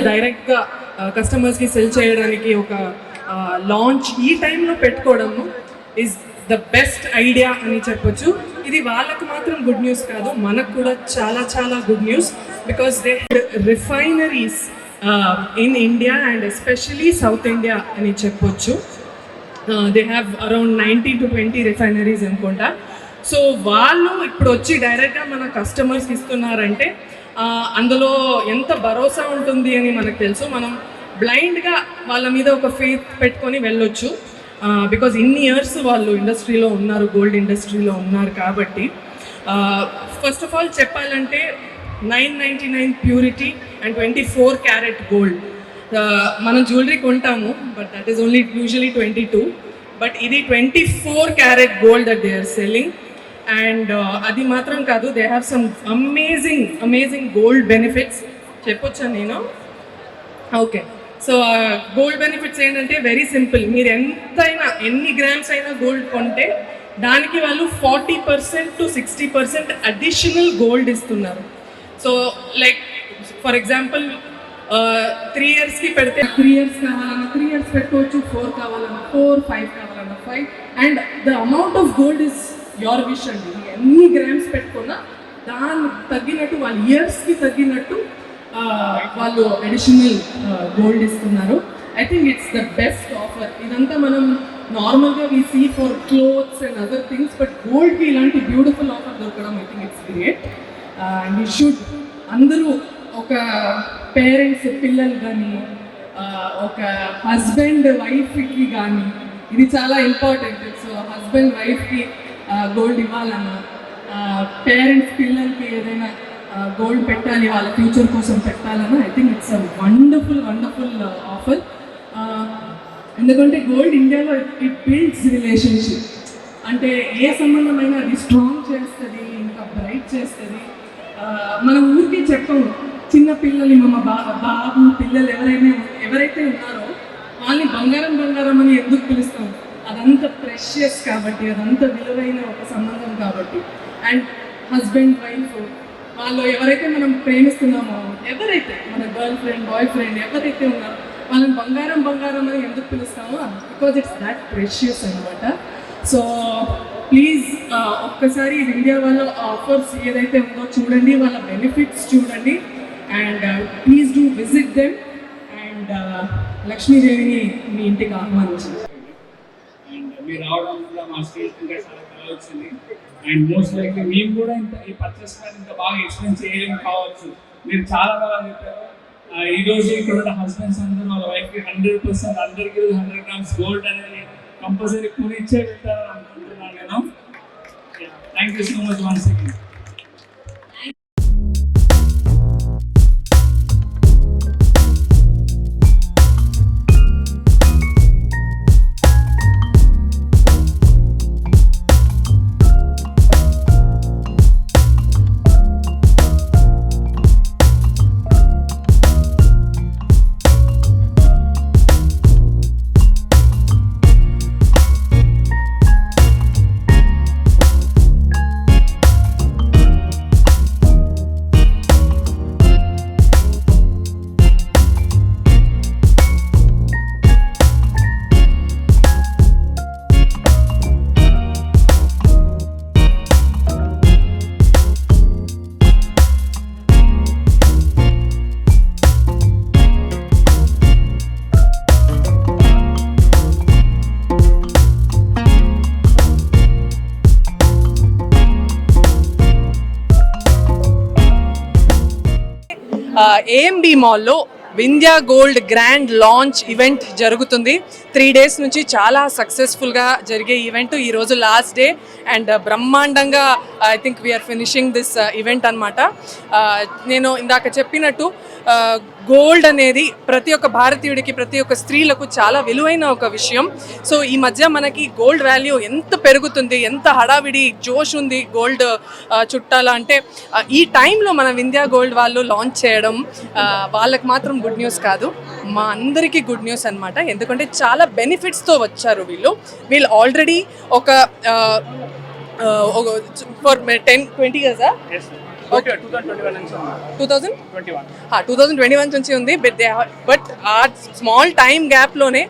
డైరెక్ట్గా కస్టమర్స్కి సెల్ చేయడానికి ఒక లాంచ్ ఈ టైంలో పెట్టుకోవడము ఈజ్ ద బెస్ట్ ఐడియా అని చెప్పొచ్చు. ఇది వాళ్ళకు మాత్రం గుడ్ న్యూస్ కాదు, మనకు కూడా చాలా చాలా good news. Because they refineries in India and especially south India అని చెప్పొచ్చు. They have around 19 to 20 refineries అనుకుంటా. సో వాళ్ళు ఇప్పుడు వచ్చి డైరెక్ట్గా మన కస్టమర్స్కి ఇస్తున్నారంటే అందులో ఎంత భరోసా ఉంటుంది అని మనకు తెలుసు. మనం బ్లైండ్గా వాళ్ళ మీద ఒక ఫెయిత్ పెట్టుకొని వెళ్ళొచ్చు. బికాజ్ ఇన్ని ఇయర్స్ వాళ్ళు ఇండస్ట్రీలో ఉన్నారు, గోల్డ్ ఇండస్ట్రీలో ఉన్నారు కాబట్టి. ఫస్ట్ ఆఫ్ ఆల్ చెప్పాలంటే 999 ప్యూరిటీ అండ్ 24 క్యారెట్ గోల్డ్. మనం జ్యువెలరీ కొంటాము, but that is only usually 22, but ఇది 24 carat gold that they are selling. And అది మాత్రం కాదు, they have some amazing gold benefits. చెప్పొచ్చా నేను? ఓకే. సో గోల్డ్ బెనిఫిట్స్ ఏంటంటే వెరీ సింపుల్. మీరు ఎన్ని గ్రామ్స్ అయినా గోల్డ్ కొంటే దానికి వాళ్ళు 40% to 60% అడిషనల్ గోల్డ్ ఇస్తున్నారు. సో లైక్ ఫర్ ఎగ్జాంపుల్ 3 yearsకి పెడితే 3 years కావాలన్నా 3 years పెట్టుకోవచ్చు, 4 కావాలన్నా 4, 5 కావాలన్నా 5. And the amount of gold is your wish అండి. ఎన్ని గ్రామ్స్ పెట్టుకున్నా దానికి తగ్గినట్టు వాళ్ళ ఇయర్స్కి తగ్గినట్టు వాళ్ళు అడిషనల్ గోల్డ్ ఇస్తున్నారు. I think it's the best offer. ఇదంతా మనం నార్మల్గా we see for clothes and other things, but గోల్డ్కి ఇలాంటి బ్యూటిఫుల్ ఆఫర్ దొరకడం I think it's great. And you should అందరూ ఒక పేరెంట్స్ పిల్లలు కానీ ఒక హస్బెండ్ వైఫ్కి కానీ ఇది చాలా ఇంపార్టెంట్. సో హస్బెండ్ వైఫ్కి గోల్డ్ ఇవ్వాలన్నా, పేరెంట్స్ పిల్లలకి ఏదైనా గోల్డ్ పెట్టాలి వాళ్ళ ఫ్యూచర్ కోసం పెట్టాలన్నా I think it's a wonderful offer. ఎందుకంటే గోల్డ్ ఇండియాలో ఇట్ బిల్డ్స్ రిలేషన్షిప్. అంటే ఏ సంబంధమైనా అది స్ట్రాంగ్ చేస్తుంది, ఇంకా బ్రైట్ చేస్తుంది. మనం ఊరికే చెప్పము, చిన్న పిల్లలు బాబు పిల్లలు ఎవరైతే ఉన్నారో వాళ్ళని బంగారం అని ఎందుకు పిలుస్తాం? అదంత ప్రెషియస్ కాబట్టి, అదంత విలువైన ఒక సంబంధం కాబట్టి. అండ్ హస్బెండ్ వైఫ్ వాళ్ళు ఎవరైతే మనం ప్రేమిస్తున్నామో, ఎవరైతే మన గర్ల్ ఫ్రెండ్ బాయ్ ఫ్రెండ్ ఎవరైతే ఉన్నారో వాళ్ళని బంగారం అని ఎందుకు పిలుస్తామో, బికాజ్ ఇట్స్ దాట్ ప్రెషియస్ అనమాట. సో ప్లీజ్ ఒక్కసారి ఇండియా వాళ్ళ ఆఫర్స్ ఏదైతే ఉందో చూడండి, వాళ్ళ బెనిఫిట్స్ చూడండి. And please do visit them. And లక్ష్మీదేవిని మీ ఇంటికి ఆహ్వానించండి. అండ్ మీరు రావడం వల్ల మా స్టేజ్ ఇంకా చాలా కళ వచ్చింది. అండ్ మోస్ట్ లైక్లీ మేము కూడా ఈ పర్చేస్ ఇంత బాగా ఎక్స్ప్లెయిన్ చేయలేము కావచ్చు. మీరు చాలా బాగా చెప్పారు. ఈరోజు ఇక్కడ ఉన్న హస్బెండ్స్ అందరూ వాళ్ళ వైఫ్కి 100% అందరికీ 100 grams గోల్డ్ అనేది కంపల్సరీ కొనిచ్చే పెట్టారని అనుకుంటున్నాను నేను. Thank you so much once again. AMB మాల్లో Vindhya gold grand launch event జరుగుతుంది. 3 days నుంచి చాలా సక్సెస్ఫుల్గా జరిగే ఈవెంట్. ఈరోజు లాస్ట్ డే అండ్ బ్రహ్మాండంగా I think we're finishing this event అనమాట. నేను ఇందాక చెప్పినట్టు గోల్డ్ అనేది ప్రతి ఒక్క భారతీయుడికి, ప్రతి ఒక్క స్త్రీలకు చాలా విలువైన ఒక విషయం. సో ఈ మధ్య మనకి గోల్డ్ వాల్యూ ఎంత పెరుగుతుంది, ఎంత హడావిడి జోష్ ఉంది గోల్డ్ చుట్టాల అంటే, ఈ టైంలో మన వింధ్యా గోల్డ్ వాళ్ళు లాంచ్ చేయడం వాళ్ళకి మాత్రం గుడ్ న్యూస్ కాదు, మా అందరికీ గుడ్ న్యూస్ అనమాట. ఎందుకంటే చాలా బెనిఫిట్స్తో వచ్చారు వీళ్ళు ఆల్రెడీ ఒక ఫర్ 10-20 years ఓకే 2021 నుంచి ఉంది. 2021 నుంచి ఉంది. బట్ ఆ స్మాల్ టైమ్ గ్యాప్లోనే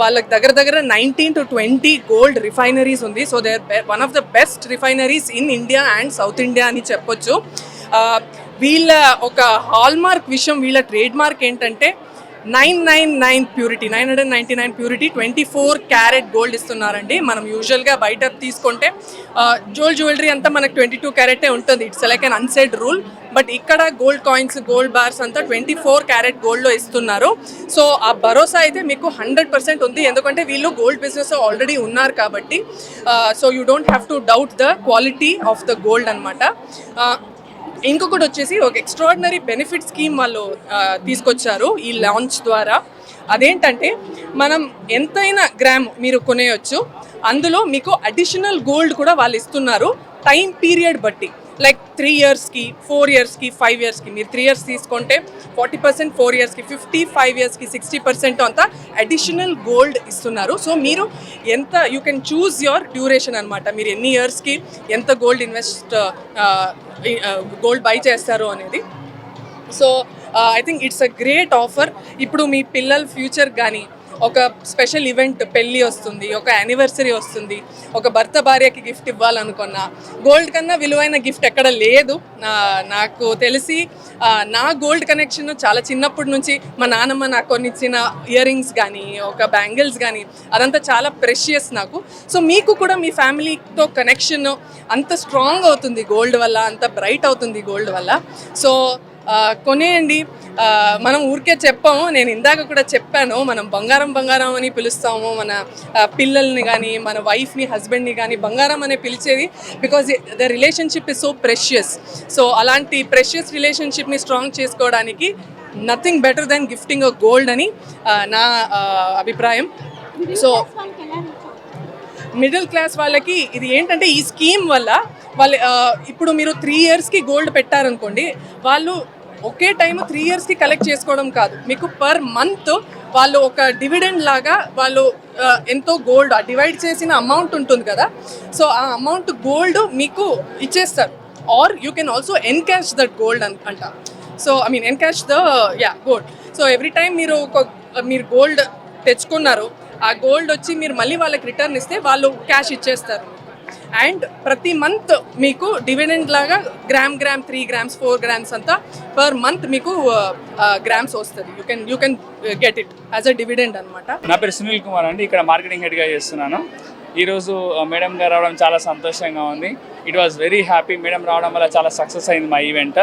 వాళ్ళకి దగ్గర 19 to 20 గోల్డ్ రిఫైనరీస్ ఉంది. So they are one of the best refineries in India and South India అని చెప్పొచ్చు. వీళ్ళ ఒక హాల్మార్క్ విషయం, వీళ్ళ ట్రేడ్ మార్క్ ఏంటంటే 999 ప్యూరిటీ, 999 ప్యూరిటీ, 24 క్యారెట్ గోల్డ్ ఇస్తున్నారండి. మనం యూజువల్గా బయట తీసుకుంటే జ్యువెలరీ అంతా మనకు 22 క్యారెటే ఉంటుంది. It's like an unsaid rule. But ఇక్కడ గోల్డ్ కాయిన్స్, గోల్డ్ బార్స్ అంతా 24 క్యారెట్ గోల్డ్లో ఇస్తున్నారు. సో ఆ భరోసా అయితే మీకు 100% ఉంది, ఎందుకంటే వీళ్ళు గోల్డ్ బిజినెస్ ఆల్రెడీ ఉన్నారు కాబట్టి. So you don't have to doubt the quality of the gold అనమాట. ఇంకొకటి వచ్చేసి ఒక ఎక్స్ట్రాడినరీ బెనిఫిట్ స్కీమ్ వాళ్ళు తీసుకొచ్చారు ఈ లాంచ్ ద్వారా. అదేంటంటే మనం ఎంతైనా గ్రామ్ మీరు కొనేయచ్చు, అందులో మీకు అడిషనల్ గోల్డ్ కూడా వాళ్ళు ఇస్తున్నారు టైం పీరియడ్ బట్టి. లైక్ 3 yearsకి, 4 yearsకి, 5 yearsకి. మీరు 3 years తీసుకుంటే 40%, 4 yearsకి 50%, 5 yearsకి 60% అంతా అడిషనల్ గోల్డ్ ఇస్తున్నారు. సో మీరు ఎంత you can choose your duration అనమాట. మీరు ఎన్ని ఇయర్స్కి ఎంత గోల్డ్ గోల్డ్ బై చేస్తారు అనేది. So I think it's a great offer. ఇప్పుడు మీ పిల్లల ఫ్యూచర్ కానీ ఒక స్పెషల్ ఈవెంట్, పెళ్ళి వస్తుంది, ఒక యానివర్సరీ వస్తుంది, ఒక భర్త భార్యకి గిఫ్ట్ ఇవ్వాలనుకున్నా గోల్డ్ కన్నా విలువైన గిఫ్ట్ ఎక్కడ లేదు. నాకు తెలిసి నా గోల్డ్ కనెక్షన్ చాలా చిన్నప్పటి నుంచి మా నాన్నమ్మ నాకు కొన్ని ఇచ్చిన ఇయర్ రింగ్స్ కానీ, ఒక బ్యాంగిల్స్ కానీ, అదంతా చాలా ప్రెషియస్ నాకు. సో మీకు కూడా మీ ఫ్యామిలీతో కనెక్షన్ అంత స్ట్రాంగ్ అవుతుంది గోల్డ్ వల్ల, అంత బ్రైట్ అవుతుంది గోల్డ్ వల్ల. సో కొనేయండి. మనం ఊరికే చెప్పాము, నేను ఇందాక కూడా చెప్పాను, మనం బంగారం అని పిలుస్తాము మన పిల్లల్ని కానీ, మన వైఫ్ని, హస్బెండ్ని కానీ బంగారం అనే పిలిచేది because the relationship is so precious. So అలాంటి ప్రెషియస్ రిలేషన్షిప్ని స్ట్రాంగ్ చేసుకోవడానికి nothing better than gifting a gold అని నా అభిప్రాయం. సో మిడిల్ క్లాస్ వాళ్ళకి ఇది ఏంటంటే ఈ స్కీమ్ వల్ల వాళ్ళు ఇప్పుడు మీరు 3 yearsకి గోల్డ్ పెట్టారనుకోండి, వాళ్ళు ఒకే టైం 3 yearsకి కలెక్ట్ చేసుకోవడం కాదు, మీకు పర్ మంత్ వాళ్ళు ఒక డివిడెండ్ లాగా వాళ్ళు ఎంతో గోల్డ్ డివైడ్ చేసిన అమౌంట్ ఉంటుంది కదా, సో ఆ అమౌంట్ గోల్డ్ మీకు ఇచ్చేస్తారు. Or you can also encash that gold అంట. So I mean encash the gold. So every time మీరు గోల్డ్ తెచ్చుకున్నారు, ఆ గోల్డ్ వచ్చి మీరు మళ్ళీ వాళ్ళకి రిటర్న్ ఇస్తే వాళ్ళు క్యాష్ ఇచ్చేస్తారు. అండ్ ప్రతి మంత్ మీకు డివిడెండ్ లాగా గ్రామ్ 3 grams 4 grams అంతా పర్ మంత్ మీకు గ్రామ్స్ వస్తుంది. You can get it as a dividend అనమాట. నా పేరు సునీల్ కుమార్ అండి, ఇక్కడ మార్కెటింగ్ హెడ్గా చేస్తున్నాను. ఈరోజు మేడం గారు రావడం చాలా సంతోషంగా ఉంది. It was very happy. Madam రావడం వల్ల చాలా సక్సెస్ అయింది మా ఈవెంట్.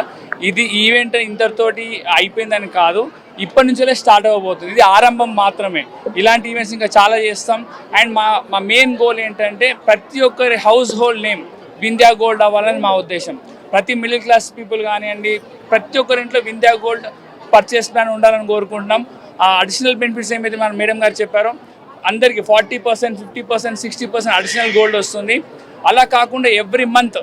ఇది ఈవెంట్ ఇంతటితోటి అయిపోయిందని కాదు, ఇప్పటి నుంచే స్టార్ట్ అవ్వబోతుంది. ఇది ఆరంభం మాత్రమే. ఇలాంటి ఈవెంట్స్ ఇంకా చాలా చేస్తాం. అండ్ మా మెయిన్ గోల్ ఏంటంటే ప్రతి ఒక్కరి house hold name Vindhya gold అవ్వాలని మా ఉద్దేశం. ప్రతి మిడిల్ క్లాస్ పీపుల్ కానివ్వండి, ప్రతి ఒక్కరి ఇంట్లో వింధ్యా గోల్డ్ పర్చేస్ ప్లాన్ ఉండాలని కోరుకుంటున్నాం. ఆ అడిషనల్ బెనిఫిట్స్ ఏమైతే మన మేడం గారు చెప్పారో అందరికీ 40%, 50%, 60% అడిషనల్ గోల్డ్ వస్తుంది. అలా కాకుండా ఎవ్రీ మంత్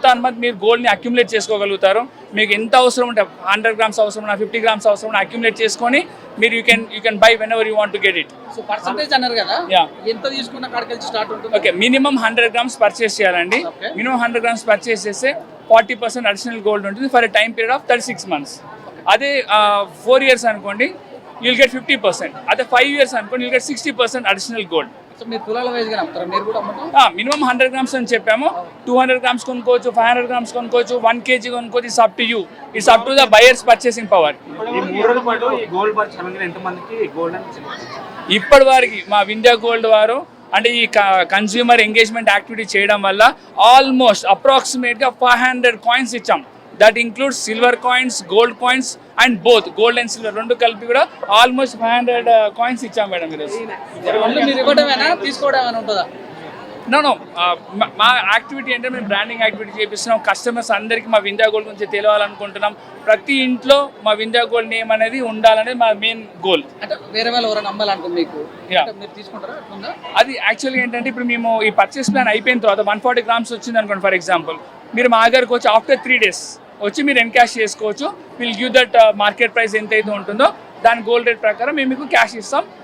ఆన్ మంత్ మీరు గోల్డ్ని అక్యుములేట్ చేసుకోగలుగుతారు. మీకు ఎంత అవసరం ఉంటే 100 grams అవసరం, 50 grams అవసరం అక్యుములేట్ చేసుకొని మీరు you can buy when ever you want to get it. So percentage అన్నారు కదా, ఎంత తీసుకున్న కాడికి స్టార్ట్ ఉంటుంది? ఓకే, మినిమం 100 grams పర్చేస్ చేయాలండి. మినిమం 100 grams పర్చేస్ చేస్తే 40% అడిషనల్ గోల్డ్ ఉంటుంది for a time period of 36 months. అదే 4 years అనుకోండి, you'll get 50%. అదే 5 years అనుకోండి, you'll get 60% additional gold. So మీరు తులాల వైజ్గా అమ్ముతారా? మీరు కూడా అమ్ముతారా? మినిమం 100 grams అని చెప్పాము. 200 grams కొనుక్కోవచ్చు, 500 grams కొనుక్కోవచ్చు, 1 kg కొనుక్కోవచ్చు. It's up to you, it's up to the buyers purchasing power. ఇప్పటి వరకు మా వింధ్యా గోల్డ్ వారు అంటే ఈ కన్స్యూమర్ ఎంగేజ్మెంట్ యాక్టివిటీ చేయడం వల్ల ఆల్మోస్ట్ అప్రాక్సిమేట్గా 500 coins ఇచ్చాం. That includes silver coins, gold coins and both gold and silver రెండు కలిపి కూడా ఆల్మోస్ట్ 500 coins ఇచ్చాం మేడం ఈరోజు. మీరు ఇవ్వడమేనా, తీసుకోవడం ఏమైనా ఉంటుందా? నో మా యాక్టివిటీ అంటే మేము బ్రాండింగ్ యాక్టివిటీ చేపిస్తున్నాం. కస్టమర్స్ అందరికీ మా వింధ్యా గోల్డ్ గురించి తెలియాలనుకుంటున్నాం. ప్రతి ఇంట్లో మా వింధ్యా గోల్డ్ నేమ్ అనేది ఉండాలనేది మా మెయిన్ గోల్. అంటే వేరే వాళ్ళు ఎవరైనా నమ్మాలనుకుంది మీకు, మీరు తీసుకుంటారా? అది యాక్చువల్గా ఏంటంటే ఇప్పుడు మేము ఈ పర్చేస్ ప్లాన్ అయిపోయిన తర్వాత 140 grams వచ్చింది అనుకోండి ఫర్ ఎగ్జాంపుల్, మీరు మా దగ్గరకు వచ్చి ఆఫ్టర్ 3 days వచ్చి మీరు ఎన్కాష్ చేసుకోవచ్చు. Will give that market price ఎంతైతే ఉంటుందో దాని గోల్డ్ రేట్ ప్రకారం మేము మీకు క్యాష్ ఇస్తాం.